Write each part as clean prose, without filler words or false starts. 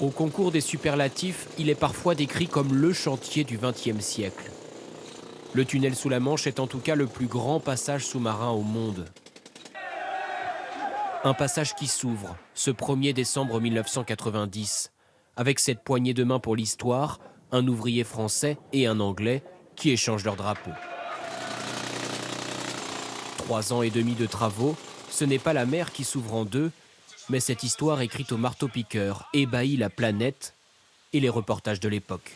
Au concours des superlatifs, il est parfois décrit comme le chantier du XXe siècle. Le tunnel sous la Manche est en tout cas le plus grand passage sous-marin au monde. Un passage qui s'ouvre ce 1er décembre 1990, avec cette poignée de main pour l'histoire, un ouvrier français et un Anglais qui échangent leurs drapeaux. 3 ans et demi de travaux, ce n'est pas la mer qui s'ouvre en deux, mais cette histoire écrite au marteau-piqueur ébahit la planète et les reportages de l'époque.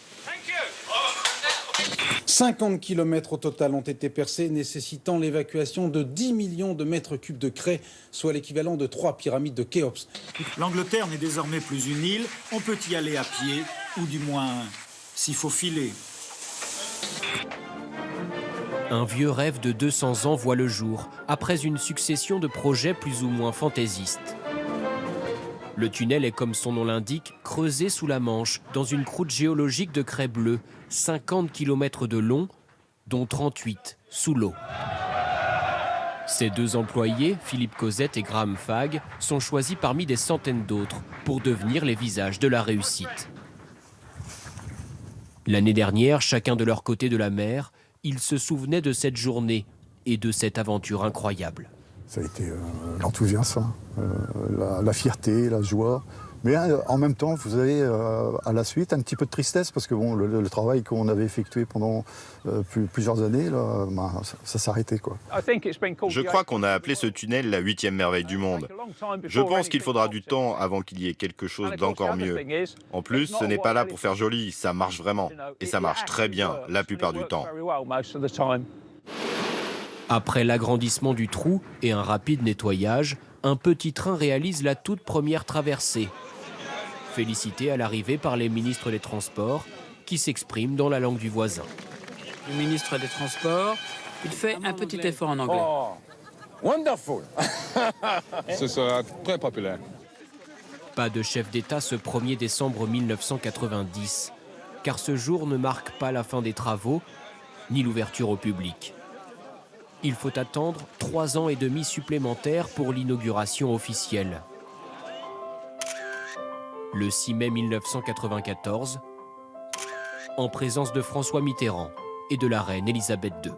50 km au total ont été percés, nécessitant l'évacuation de 10 millions de mètres cubes de craie, soit l'équivalent de 3 pyramides de Khéops. L'Angleterre n'est désormais plus une île, on peut y aller à pied, ou du moins s'il faut filer. Un vieux rêve de 200 ans voit le jour, après une succession de projets plus ou moins fantaisistes. Le tunnel est, comme son nom l'indique, creusé sous la Manche, dans une croûte géologique de craie bleue, 50 km de long, dont 38 sous l'eau. Ces 2 employés, Philippe Cosette et Graham Fagg, sont choisis parmi des centaines d'autres pour devenir les visages de la réussite. L'année dernière, chacun de leur côté de la mer, ils se souvenaient de cette journée et de cette aventure incroyable. Ça a été l'enthousiasme, la fierté, la joie. Mais en même temps, vous avez à la suite un petit peu de tristesse parce que bon, le travail qu'on avait effectué pendant plusieurs années, là, ça s'arrêtait, quoi. Je crois qu'on a appelé ce tunnel la 8e merveille du monde. Je pense qu'il faudra du temps avant qu'il y ait quelque chose d'encore mieux. En plus, ce n'est pas là pour faire joli, ça marche vraiment. Et ça marche très bien la plupart du temps. Après l'agrandissement du trou et un rapide nettoyage, un petit train réalise la toute première traversée. Félicité à l'arrivée par les ministres des Transports, qui s'expriment dans la langue du voisin. Le ministre des Transports, il fait un petit effort en anglais. Oh, wonderful. Ce sera très populaire. Pas de chef d'État ce 1er décembre 1990, car ce jour ne marque pas la fin des travaux, ni l'ouverture au public. Il faut attendre 3 ans et demi supplémentaires pour l'inauguration officielle. Le 6 mai 1994, en présence de François Mitterrand et de la reine Elisabeth II.